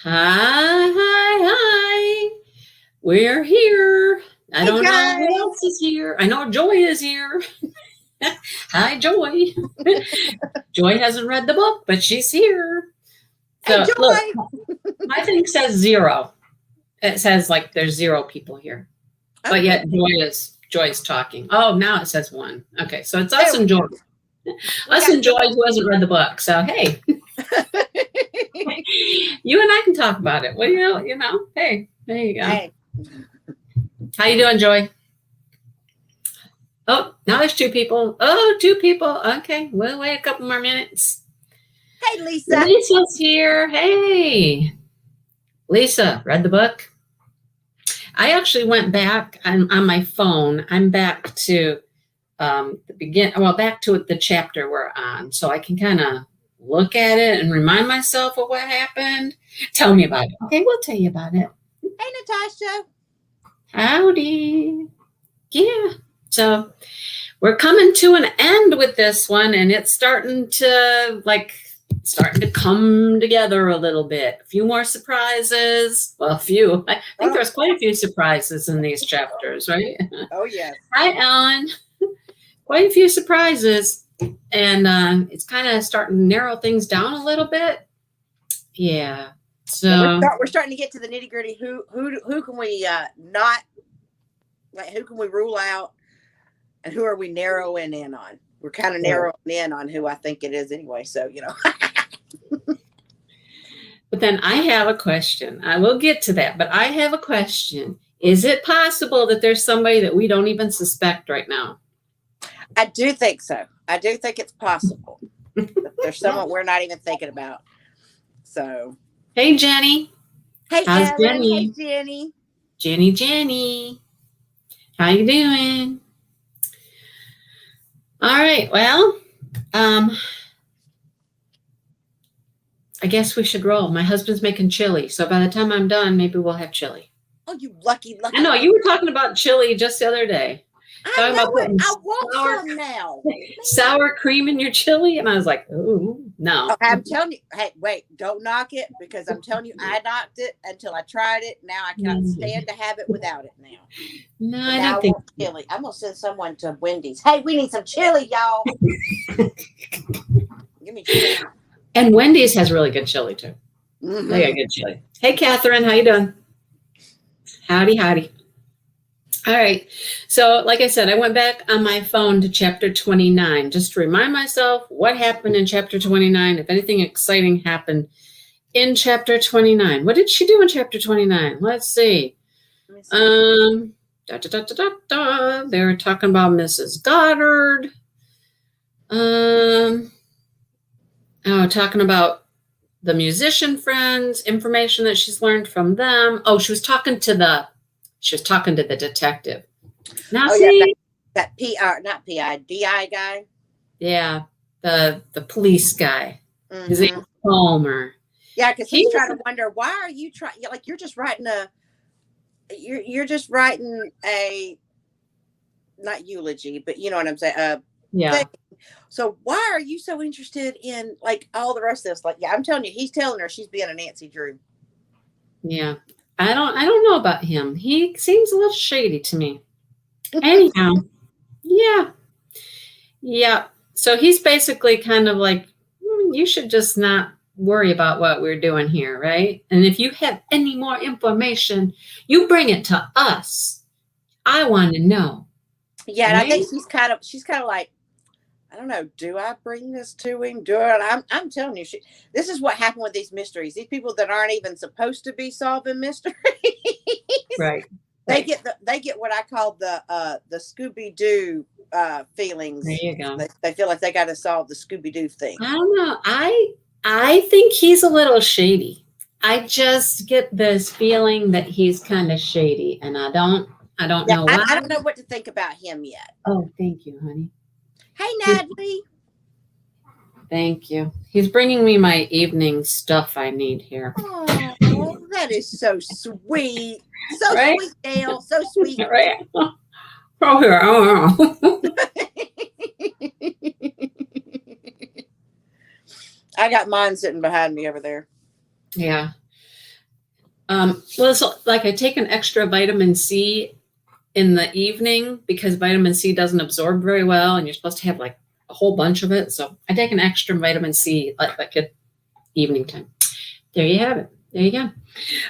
Hi, hi, hi. We're here. I Hey don't know who guys. else is here. I know Joy is here. Hi, Joy. Joy hasn't read the book, but she's here. Hey So look, Joy. my thing says 0. It says like there's 0 people here, but Okay. yet Joy's talking. Oh, now it says 1. Okay, so it's us There and Joy. we Us got and Joy who hasn't read the book. So hey, you and I can talk about it. Well, hey, there you go. Hey. How you doing, Joy? Oh, now there's 2 people. Oh, 2 people. Okay, we'll wait a couple more minutes. Hey Lisa. Lisa's here. Hey, Lisa, read the book? I actually went back on my phone. I'm back to back to the chapter we're on, so I can kind of look at it and remind myself of what happened. Tell me about it. Okay, we'll tell you about it. Hey Natasha. Howdy. Yeah. So we're coming to an end with this one, and it's starting to come together a little bit. A few more surprises. Well, a few. I think there's quite a few surprises in these chapters, right? Oh yes. Hi, Ellen. Quite a few surprises, and it's kind of starting to narrow things down a little bit. Yeah. So We're starting to get to the nitty gritty. Who can we not like? Who can we rule out, and who are we narrowing in on? We're kind of narrowing in on who I think it is anyway. So But then I have a question. I will get to that, but I have a question. Is it possible that there's somebody that we don't even suspect right now? I do think so. I do think it's possible. There's someone we're not even thinking about. So. Hey, Jenny. Hey, How's Ellen. Jenny? Hey, Jenny. Jenny. How you doing? All right. Well, I guess we should roll. My husband's making chili, so by the time I'm done, maybe we'll have chili. Oh, you lucky. I know you were talking about chili just the other day. I know it. I want some now. Sour cream in your chili, and I was like, "Oh no!" Oh, I'm telling you. Hey, wait! Don't knock it because I'm telling you, I knocked it until I tried it. Now I cannot stand to have it without it. Now, no, I don't think chili. I'm gonna send someone to Wendy's. Hey, we need some chili, y'all. Give me chili. And Wendy's has really good chili too. Mm-hmm. They got good chili. Hey, Catherine, how you doing? Howdy, howdy. All right. So, like I said, I went back on my phone to chapter 29 just to remind myself what happened in chapter 29, if anything exciting happened in chapter 29. What did she do in chapter 29? Let's see. They were talking about Mrs. Goddard. Talking about the musician friends, information that she's learned from them. Oh, she was talking to the detective. Now that PR, not PI, DI guy. Yeah, the police guy. Mm-hmm. His name is Palmer. Yeah, because he's trying to wonder, why are you trying? Like you're just writing a not eulogy, but you know what I'm saying. Yeah. Thing. So why are you so interested in like all the rest of this? Like, yeah, I'm telling you, he's telling her she's being a Nancy Drew. Yeah, I don't know about him. He seems a little shady to me. Anyhow, yeah. So he's basically kind of like, you should just not worry about what we're doing here, right? And if you have any more information, you bring it to us. I want to know. Yeah, and I think she's kind of like, I don't know. Do I bring this to him? I'm telling you, this is what happened with these mysteries. These people that aren't even supposed to be solving mysteries, right? They get what I call the Scooby Doo feelings. There you go. They feel like they got to solve the Scooby Doo thing. I don't know. I think he's a little shady. I just get this feeling that he's kind of shady, and I don't know why. I don't know what to think about him yet. Oh, thank you, honey. Hey, Natalie. Thank you. He's bringing me my evening stuff I need here. Oh, that is so sweet. So right? Sweet, Dale. So sweet. Right. Oh, here. Oh. I got mine sitting behind me over there. Yeah. Well, so like I take an extra vitamin C in the evening because vitamin C doesn't absorb very well, and you're supposed to have like a whole bunch of it. So I take an extra vitamin C like at evening time. There you have it. There you go.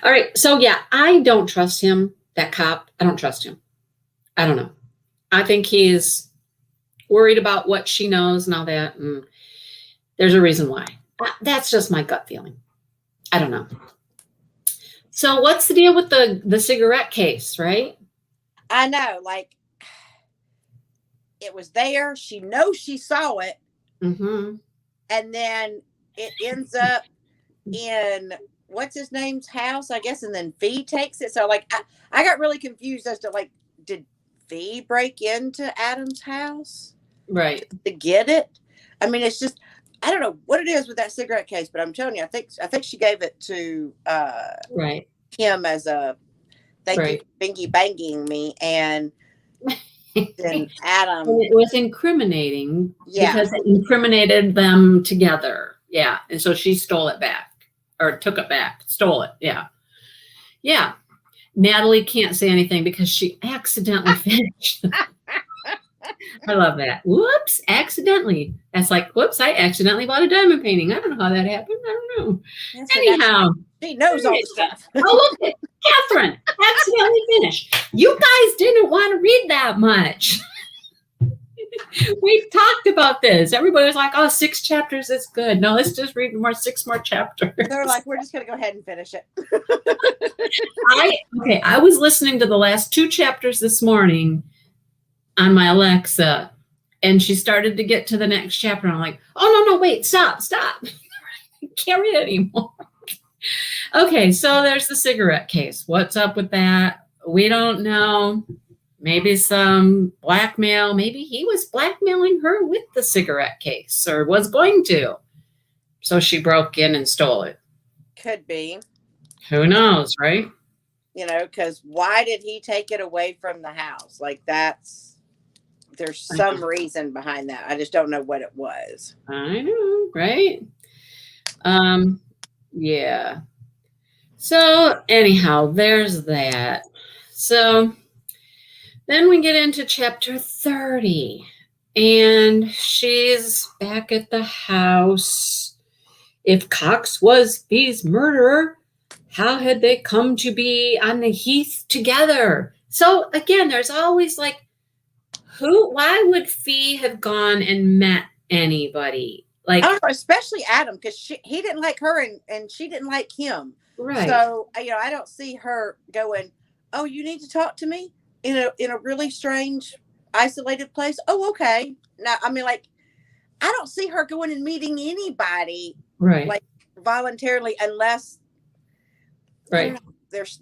All right. So yeah, I don't trust him. That cop, I don't trust him. I don't know. I think he's worried about what she knows and all that. And there's a reason why. That's just my gut feeling. I don't know. So what's the deal with the cigarette case, right? I know, like it was there. She knows she saw it, Mm-hmm. and then it ends up in what's his name's house, I guess, and then Fee takes it. So like I got really confused as to like, did Fee break into Adam's house Right. to get it? I mean, it's just I don't know what it is with that cigarette case, but I'm telling you, I think she gave it to Right. him as a thank Right. you for bingy banging me, and then Adam. And it was incriminating Yeah. because it incriminated them together. Yeah. And so she stole it back or took it back, stole it. Yeah. Yeah. Natalie can't say anything because she accidentally finished. I love that. Whoops, accidentally. That's like, whoops, I accidentally bought a diamond painting. I don't know how that happened. I don't know. Yes, Anyhow. she knows all the stuff. Oh, look at Catherine, accidentally finished. You guys didn't want to read that much. We've talked about this. Everybody was like, oh, 6 chapters is good. No, let's just read 6 more chapters. They're like, we're just going to go ahead and finish it. I was listening to the last 2 chapters this morning on my Alexa, and she started to get to the next chapter. And I'm like, oh, no, wait, stop. I can't read it anymore. Okay, so there's the cigarette case. What's up with that? We don't know. Maybe some blackmail. Maybe he was blackmailing her with the cigarette case or was going to. So she broke in and stole it. Could be. Who knows, right? You know, because why did he take it away from the house? Like there's some reason behind that. I just don't know what it was. I know, right? Yeah. So anyhow, there's that. So then we get into chapter 30, and she's back at the house. If Cox was Fee's murderer, how had they come to be on the heath together? So again, there's always like, why would Fee have gone and met anybody? Like, I don't know, especially Adam, because he didn't like her and she didn't like him. Right. So, I don't see her going, oh, you need to talk to me in a really strange, isolated place. Oh, okay. Now, I mean, like, I don't see her going and meeting anybody, right, like voluntarily, unless, right. There's.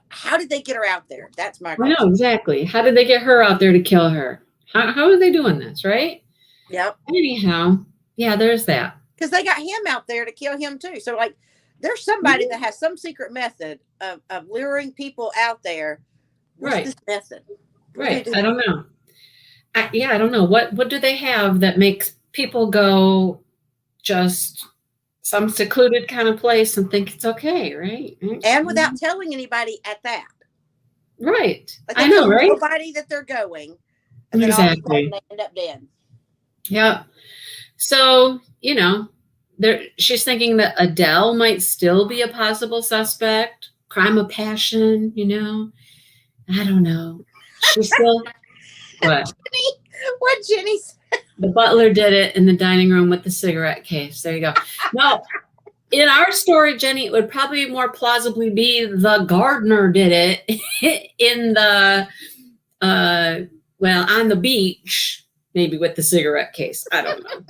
How did they get her out there? That's my question. I know, exactly. How did they get her out there to kill her? How are they doing this, right? Yep. Anyhow, yeah, there's that. Because they got him out there to kill him too. So like, there's somebody that has some secret method of luring people out there. What's right. this method? Right. I don't know. I don't know. What do they have that makes people go just some secluded kind of place and think it's okay, right? And without telling anybody at that. Right. Like I know, right? Nobody that they're going. And then exactly. all of a sudden they end up dead. Yeah. So, she's thinking that Adele might still be a possible suspect. Crime of passion, I don't know. She's still what? What Jenny said. The butler did it in the dining room with the cigarette case. There you go. No, in our story, Jenny, it would probably more plausibly be the gardener did it in the on the beach, maybe with the cigarette case. I don't know.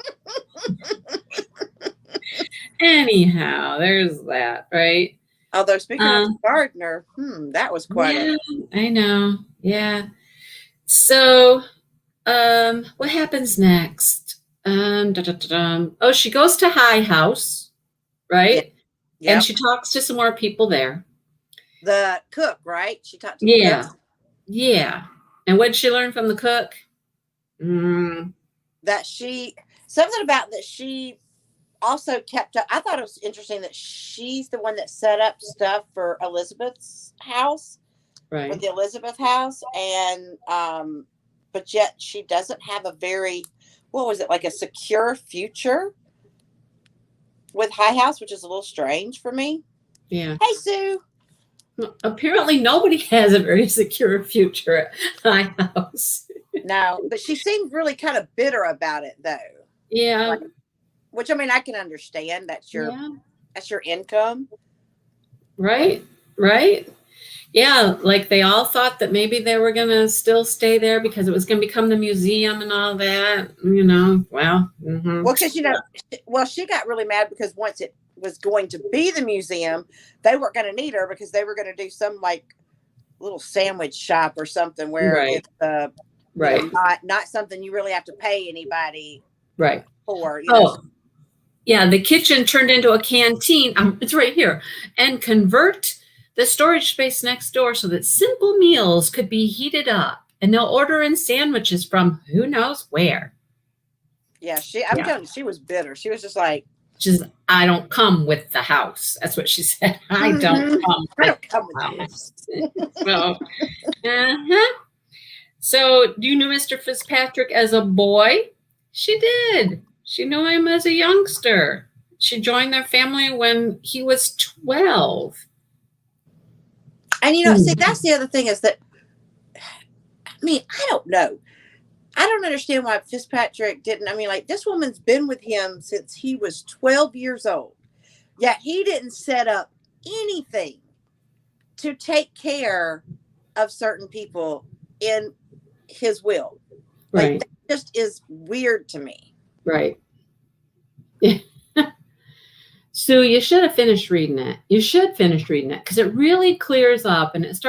Anyhow, there's that, right? Although speaking of the gardener, that was quite I know. Yeah. So what happens next? Oh, she goes to High House, right? Yep. And she talks to some more people there. The cook, right? She talked to the cook. Yeah. And what did she learn from the cook? That something about that she also kept up. I thought it was interesting that she's the one that set up stuff for Elizabeth's house, for Right. the Elizabeth house, and but yet she doesn't have a very, what was it, like a secure future with High House, which is a little strange for me. Yeah. Hey, Sue. Apparently nobody has a very secure future at High House. No, but she seemed really kind of bitter about it, though. Yeah. Like, which, I mean, I can understand. That's your income. Right. Right. Yeah, like they all thought that maybe they were going to still stay there because it was going to become the museum and all that, well. Well, because, she got really mad because once it was going to be the museum, they weren't going to need her because they were going to do some like little sandwich shop or something where it's not something you really have to pay anybody for. Yeah, the kitchen turned into a canteen. It's right here. And convert the storage space next door so that simple meals could be heated up. And they'll order in sandwiches from who knows where. Yeah, I'm telling you, she was bitter. She was just like, I don't come with the house. That's what she said. I don't come with the house. So, do you know Mr. Fitzpatrick as a boy? She did. She knew him as a youngster. She joined their family when he was 12. And, see, that's the other thing is that, I mean, I don't know. I don't understand why Fitzpatrick didn't. I mean, like, this woman's been with him since he was 12 years old. Yet he didn't set up anything to take care of certain people in his will. Like, that just is weird to me. Right. Sue, you should have finished reading it. You should finish reading it because it really clears up and it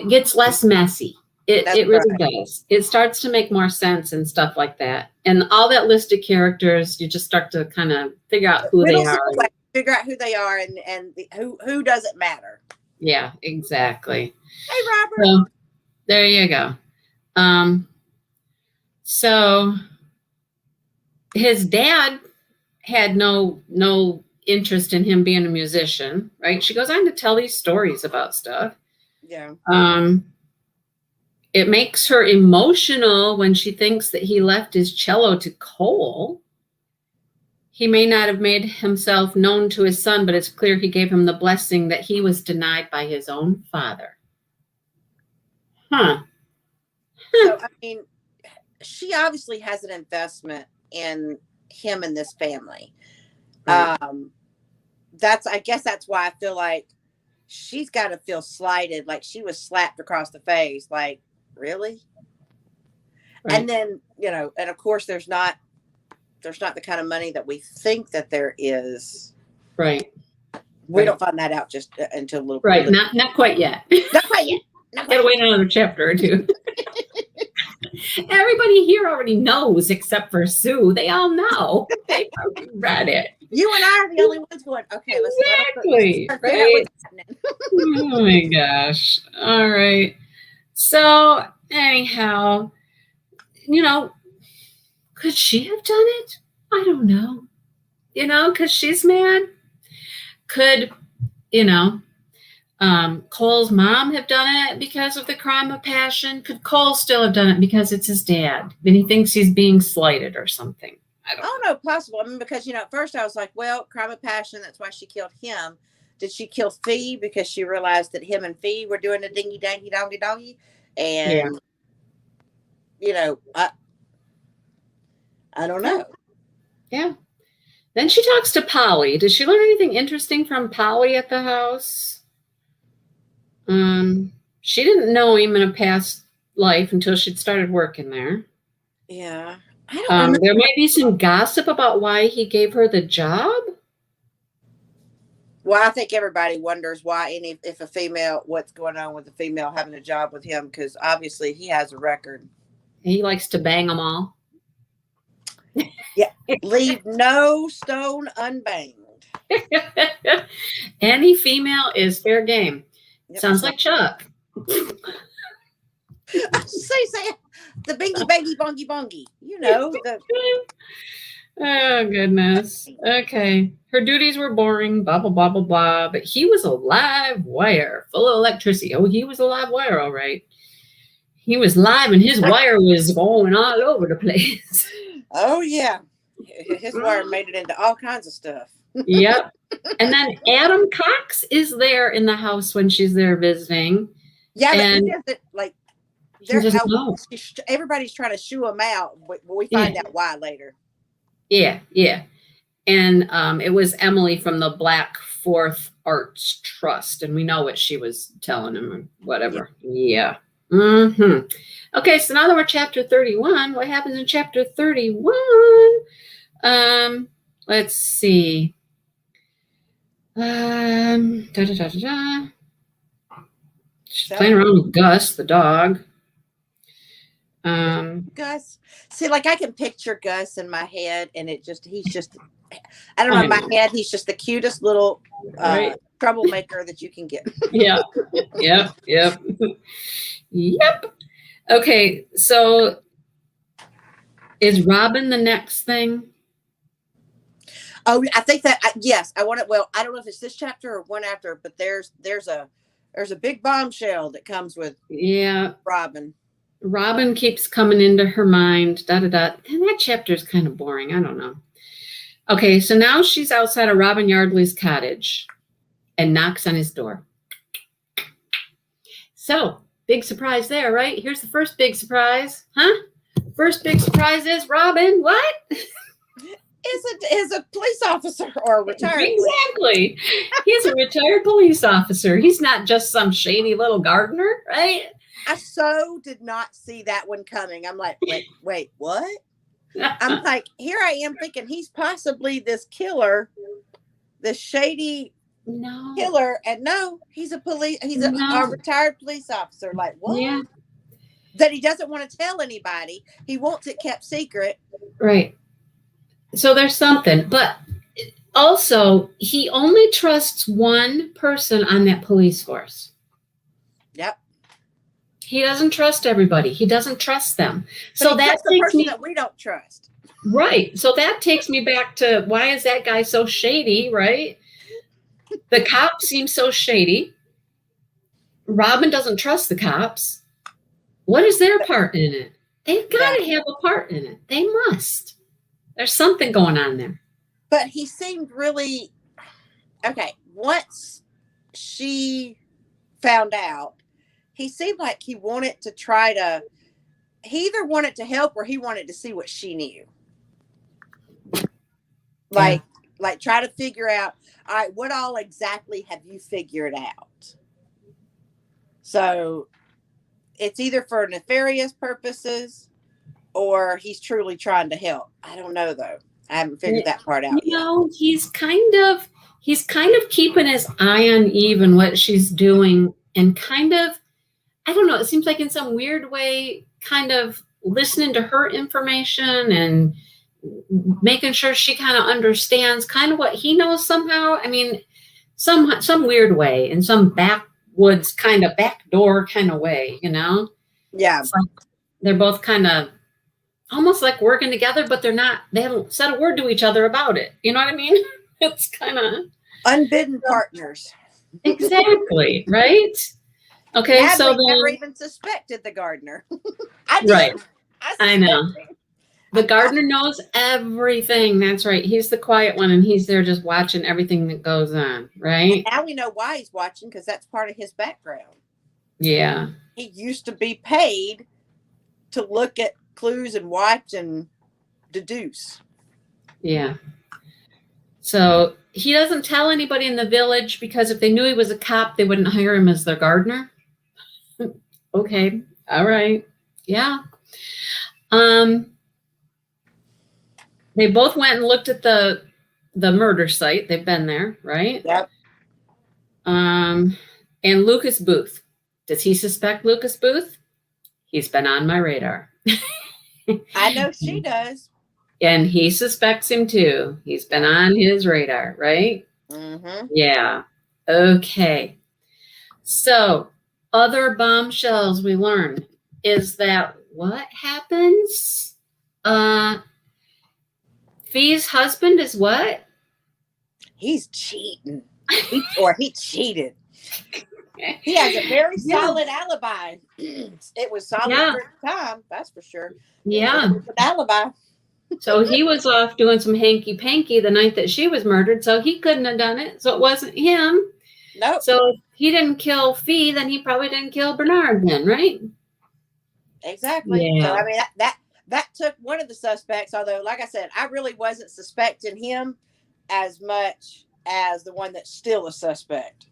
gets less messy. It really does. It starts to make more sense and stuff like that. And all that list of characters, you just start to kind of figure out who they are. Figure out who they are and who doesn't matter. Yeah, exactly. Hey, Robert. So, there you go. So his dad had no interest in him being a musician, right? She goes on to tell these stories about stuff. Yeah. It makes her emotional when she thinks that he left his cello to Cole. He may not have made himself known to his son, but it's clear he gave him the blessing that he was denied by his own father. Huh. So, I mean, she obviously has an investment in him and this family. Right. I guess that's why I feel like she's got to feel slighted, like she was slapped across the face, like, really? Right. And then, and of course there's not the kind of money that we think that there is. Right. We don't find that out just until a little right. bit. Not quite yet. Not quite yet. Gotta wait another chapter or two. Everybody here already knows except for Sue. They all know. They already read it. You and I are the only ones going, okay, let's exactly. Right? Oh my gosh. All right. So anyhow, could she have done it? I don't know. Because she's mad. Could, Cole's mom have done it because of the crime of passion? Could Cole still have done it because it's his dad and he thinks he's being slighted or something? I don't know. Possible. I mean, because, at first I was like, well, crime of passion, that's why she killed him. Did she kill Fee because she realized that him and Fee were doing a dingy dangy dongy doggy? And, I don't know. Yeah. Then she talks to Polly. Did she learn anything interesting from Polly at the house? She didn't know him in a past life until she'd started working there. Yeah. I don't remember. There might be some gossip about why he gave her the job. Well, I think everybody wonders why, if a female, what's going on with a female having a job with him, because obviously he has a record. He likes to bang them all. Yeah, leave no stone unbanged. Any female is fair game. Yep. Sounds like Chuck. Say the bingy bangy bongy bongy. Oh, goodness. Okay. Her duties were boring, blah, blah, blah, blah, blah. But he was a live wire full of electricity. Oh, he was a live wire, all right. He was live and his wire was going all over the place. Oh, yeah. His wire made it into all kinds of stuff. Yep. And then Adam Cox is there in the house when she's there visiting. Yeah, but And he doesn't, like, he doesn't know. everybody's trying to shoo him out, but we find out why later. Yeah, yeah. And it was Emily from the Black Fourth Arts Trust, and we know what she was telling him or whatever. Yeah. Mm-hmm. Okay, so now that we're chapter 31, what happens in chapter 31? Let's see. She's playing around with Gus, the dog. Gus. See, like I can picture Gus in my head, and he's just, I don't know, in my head, he's just the cutest little troublemaker that you can get. Yeah. Yep. Okay, so is Robin the next thing? Oh, I think that yes, I want it. Well, I don't know if it's this chapter or one after, but there's a big bombshell that comes with Robin. Robin keeps coming into her mind. And that chapter is kind of boring. I don't know. Okay, so now she's outside of Robin Yardley's cottage and knocks on his door. So, big surprise there, right? Here's the first big surprise. Huh? First big surprise is Robin. What? Is a police officer or a retired. Exactly. He's a retired police officer. He's not just some shady little gardener, right? I so did not see that one coming. I'm like, wait, what? I'm like, here I am thinking he's possibly this killer, this shady killer, and no, he's a retired police officer. Like, what? Yeah. That he doesn't want to tell anybody. He wants it kept secret. Right. So there's something, but also he only trusts one person on that police force. Yep. He doesn't trust everybody. He doesn't trust them. So that's the person that we don't trust. Right. So that takes me back to why is that guy so shady, right? The cops seem so shady. Robin doesn't trust the cops. What is their part in it? They've got to have a part in it. They must. There's something going on there. But he seemed really okay. Once she found out, he seemed like he wanted to he either wanted to help or he wanted to see what she knew. Like try to figure out, all right, what all exactly have you figured out? So it's either for nefarious purposes or he's truly trying to help. I don't know though. I haven't figured that part out yet. He's kind of keeping his eye on Eve and what she's doing, and kind of, I don't know, it seems like in some weird way, kind of listening to her information and making sure she kind of understands kind of what he knows somehow. I mean, some weird way, in some backwoods kind of backdoor kind of way, you know? Yeah. It's like they're both kind of almost like working together, but they haven't said a word to each other about it. You know what I mean? It's kind of unbidden partners. Exactly. Right. Okay. Natalie so then, never even suspected the gardener. I know. The gardener knows everything. That's right. He's the quiet one, and he's there just watching everything that goes on. Right. And now we know why he's watching, because that's part of his background. Yeah. He used to be paid to look at clues and watch and deduce. Yeah. So he doesn't tell anybody in the village, because if they knew he was a cop, they wouldn't hire him as their gardener. Okay. All right. Yeah. They both went and looked at the murder site. They've been there, right? Yep. And Lucas Booth. Does he suspect Lucas Booth? He's been on my radar. I know she does. And he suspects him too. He's been on his radar, right? Mm-hmm. Yeah. Okay. So, other bombshells we learned is that what happens? Fee's husband is what? He's cheating. He cheated. He has a very solid alibi. It was solid for the time, that's for sure. Yeah. An alibi. So he was off doing some hanky panky the night that she was murdered, so he couldn't have done it. So it wasn't him. Nope. So if he didn't kill Fee, then he probably didn't kill Bernard then, right? Exactly. Yeah. So I mean that took one of the suspects, although like I said, I really wasn't suspecting him as much as the one that's still a suspect.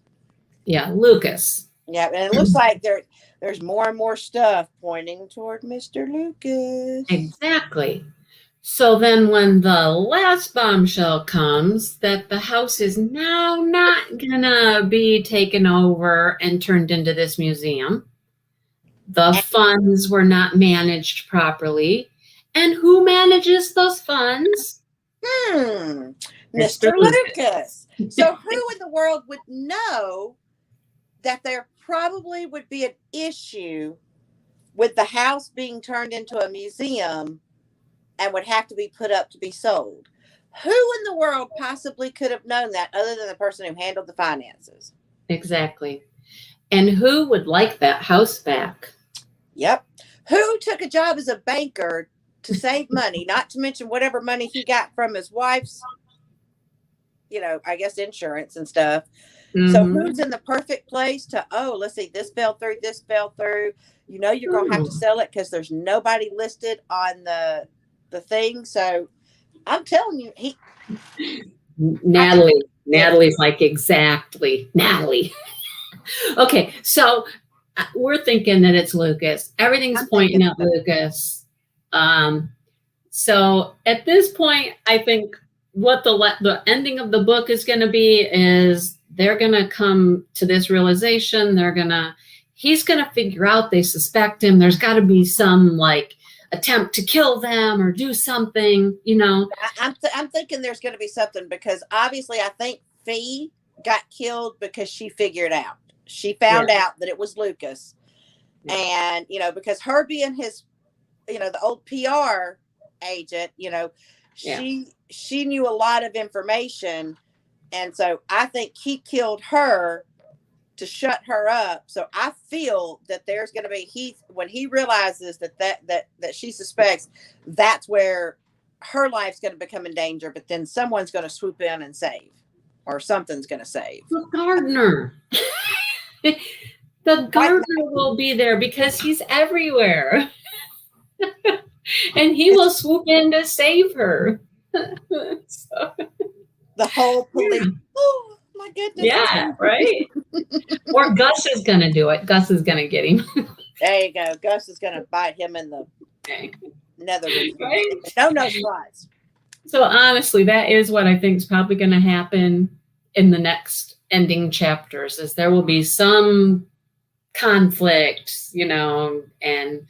Yeah, Lucas. Yeah, and it looks like there's more and more stuff pointing toward Mr. Lucas. Exactly. So then when the last bombshell comes that the house is now not gonna be taken over and turned into this museum, the funds were not managed properly. And who manages those funds? Mr. Lucas. So who in the world would know that there probably would be an issue with the house being turned into a museum and would have to be put up to be sold? Who in the world possibly could have known that other than the person who handled the finances? Exactly. And who would like that house back? Yep. Who took a job as a banker to save money, not to mention whatever money he got from his wife's, I guess insurance and stuff. Mm-hmm. So who's in the perfect place to, let's see, this fell through. You're going to have to sell it because there's nobody listed on the thing. So I'm telling you, Natalie's like, exactly. Natalie. Okay. So we're thinking that it's Lucas. Everything's pointing at Lucas. So at this point, I think what the ending of the book is going to be is they're going to come to this realization. He's going to figure out they suspect him. There's got to be some attempt to kill them or do something, I'm thinking there's going to be something because obviously I think Fee got killed because she figured out. She found out that it was Lucas. And, because her being his, the old PR agent, she knew a lot of information. And so I think he killed her to shut her up. So I feel that there's going to be when he realizes that she suspects, that's where her life's going to become in danger. But then someone's going to swoop in and save, or something's going to save. The gardener. The gardener will be there because he's everywhere. And he will swoop in to save her. So. The whole police. Oh my goodness. Yeah, right. Or Gus is going to do it. Gus is going to get him. There you go. Gus is going to bite him in the nether region. Right? No surprise. So honestly, that is what I think is probably going to happen in the next ending chapters. Is there will be some conflict, and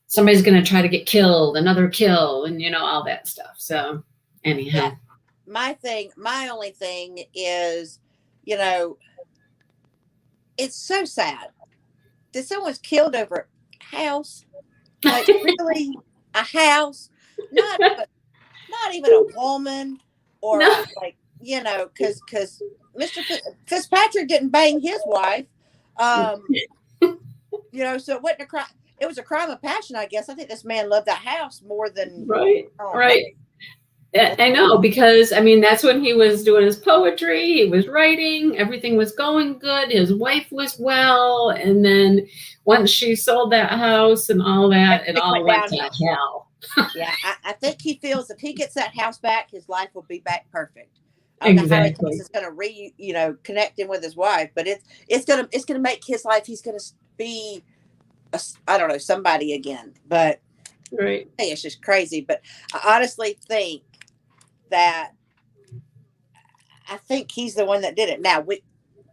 somebody's going to try to get killed, another kill, and all that stuff. So anyhow. Yeah. My only thing is, it's so sad that someone's killed over a house. Like really a house, not even a woman or because Mr. Fitzpatrick didn't bang his wife. So it wasn't a crime. It was a crime of passion, I guess. I think this man loved that house more than right. I know, because that's when he was doing his poetry, he was writing, everything was going good, his wife was well, and then once she sold that house and all that, it all went to hell. Yeah, I think he feels if he gets that house back, his life will be back perfect. Exactly. It's going to connect him with his wife, but it's gonna make his life. He's going to be somebody again. But right, hey, it's just crazy. But I honestly think that I think he's the one that did it. Now,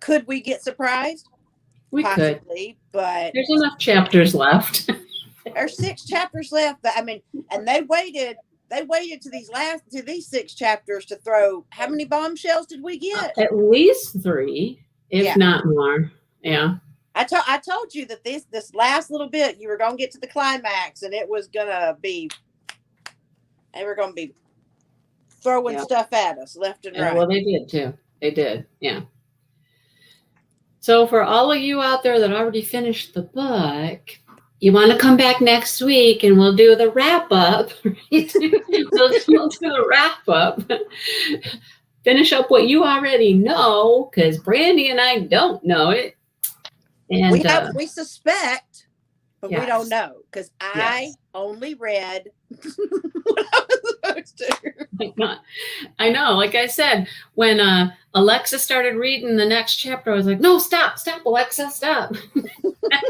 could we get surprised? We possibly, could, but there's enough chapters left. There's 6 chapters left. But, and they waited to these 6 chapters to throw. How many bombshells did we get? At least 3, if not more. Yeah. I told you that this last little bit, you were going to get to the climax, and it was going to be. They were going to be throwing Yeah. stuff at us left and right. Well, they did too. They did. Yeah. So for all of you out there that already finished the book, you want to come back next week and we'll do the wrap up. Right? we'll do the wrap up. Finish up what you already know, because Brandy and I don't know it. And we suspect, but we don't yes. know, because I Yes. only read what I was supposed to. I know. Like I said, when Alexa started reading the next chapter, I was like, no, stop, Alexa, stop. I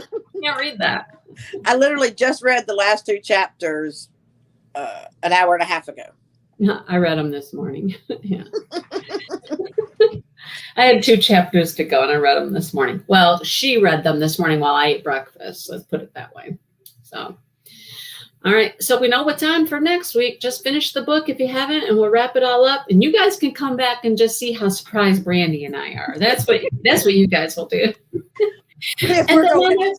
can't read that. I literally just read the last 2 chapters an hour and a half ago. I read them this morning. Yeah. I had 2 chapters to go and I read them this morning. Well, she read them this morning while I ate breakfast. Let's put it that way. So, all right. So we know what's on for next week. Just finish the book if you haven't, and we'll wrap it all up. And you guys can come back and just see how surprised Brandy and I are. That's what you guys will do. If we're going,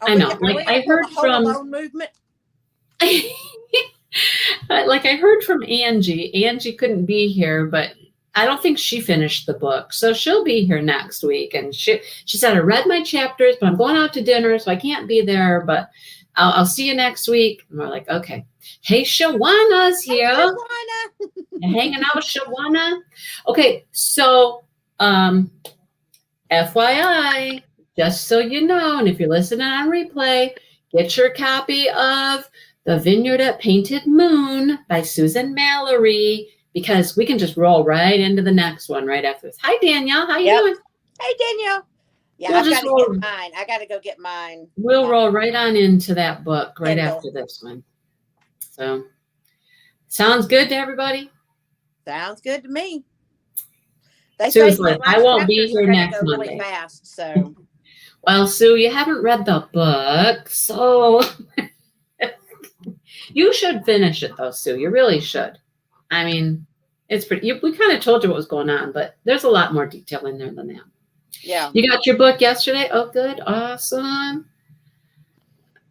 I know. Like I heard from movement. Like I heard from Angie. Angie couldn't be here, but I don't think she finished the book. So she'll be here next week. And she said, I read my chapters, but I'm going out to dinner, so I can't be there, but I'll see you next week. And we're like, okay. Hey, Shawana's here. Hey, Shawana. Hanging out with Shawana. Okay, so FYI, just so you know, and if you're listening on replay, get your copy of The Vineyard at Painted Moon by Susan Mallory, because we can just roll right into the next one right after this. Hi, Danielle. How you doing? Hey, Danielle. Yeah, We'll I've got to get mine. I got to go get mine. We'll roll right on into that book right after this one. So, sounds good to everybody? Sounds good to me. They Seriously, I won't be here next Monday. Really fast, so. Well, Sue, you haven't read the book, so you should finish it, though, Sue. You really should. I mean, it's pretty. We kind of told you what was going on, but there's a lot more detail in there than that. Yeah. You got your book yesterday? Oh, good. Awesome.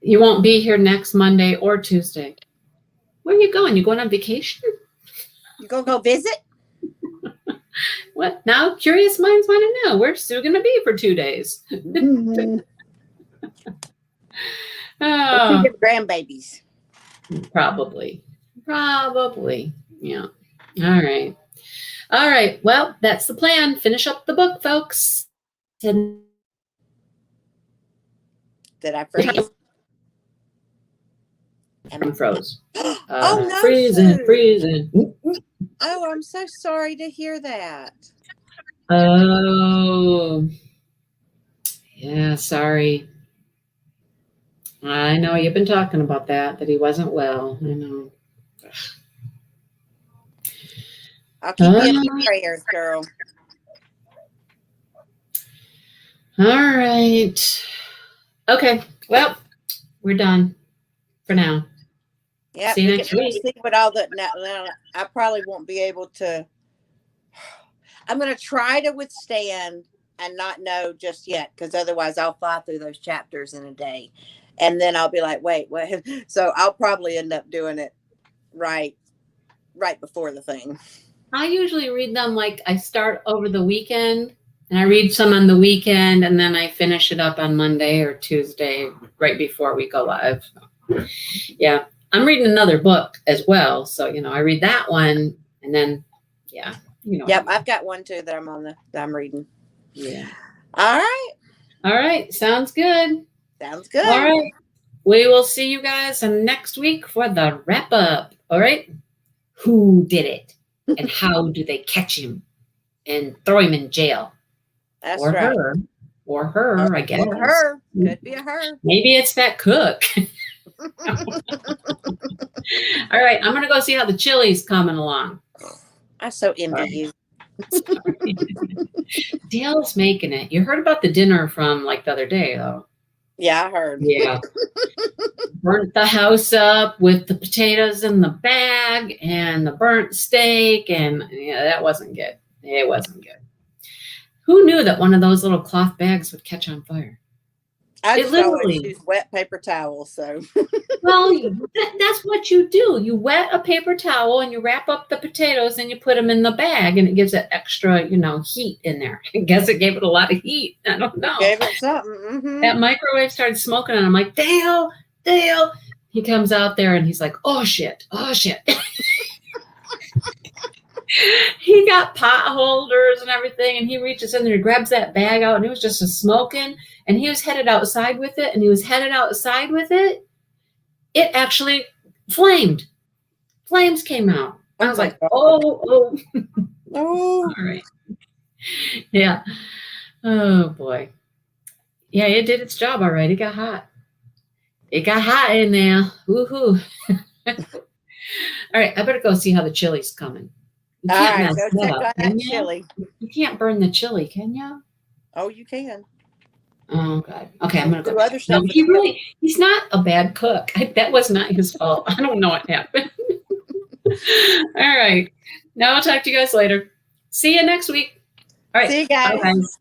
You won't be here next Monday or Tuesday. Where are you going? You going on vacation? You gonna go visit? What? Now curious minds want to know. Where's Sue going to be for 2 days? Mm-hmm. Oh, grandbabies. Probably. Yeah. All right. Well, that's the plan. Finish up the book, folks. Did I freeze? I'm froze. Oh, no. Freezing. Oh, I'm so sorry to hear that. Oh, yeah. Sorry. I know you've been talking about that he wasn't well. I know. I'll keep you in my prayers, girl. All right. Okay. Well, we're done for now. Yeah. See you next week. See what all that. Now, I probably won't be able to. I'm going to try to withstand and not know just yet, because otherwise I'll fly through those chapters in a day. And then I'll be like, wait. So I'll probably end up doing it right before the thing. I usually read them like I start over the weekend and I read some on the weekend and then I finish it up on Monday or Tuesday right before we go live. Yeah. I'm reading another book as well. So, I read that one and then, yeah. Yep. I've got one too that I'm reading. Yeah. All right. Sounds good. All right. We will see you guys next week for the wrap up. All right. Who did it? And how do they catch him and throw him in jail? That's or right. Her, I guess. Or her. Could be a her. Maybe it's that cook. All right. I'm going to go see how the chili's coming along. I so envy you. Dale's making it. You heard about the dinner from the other day, though. Yeah, I heard. Yeah. Burnt the house up with the potatoes in the bag and the burnt steak. And that wasn't good. It wasn't good. Who knew that one of those little cloth bags would catch on fire? I It just always literally. use wet paper towels. So Well, that's what you do. You wet a paper towel and you wrap up the potatoes and you put them in the bag, and it gives it extra, heat in there. I guess it gave it a lot of heat. I don't know. gave it something. Mm-hmm. That microwave started smoking, and I'm like, Dale, Dale. He comes out there and he's like, oh shit, oh shit. He got pot holders and everything, and he reaches in there, he grabs that bag out, and it was just a smoking, and he was headed outside with it, it actually flamed. Flames came out. I was like, God. oh, Oh, all right. Yeah. Oh boy. Yeah, it did its job all right. It got hot. It got hot in there. Woohoo. All right, I better go see how the chili's coming. You all can't right. mess Go that check up, on can that you? chili. You can't burn the chili, can you? Oh, you can. Oh God. Okay, I'm gonna go. Do other No, stuff with chili. he's not a bad cook. That was not his fault. I don't know what happened. All right. Now I'll talk to you guys later. See you next week. All right. See you guys. Bye, guys.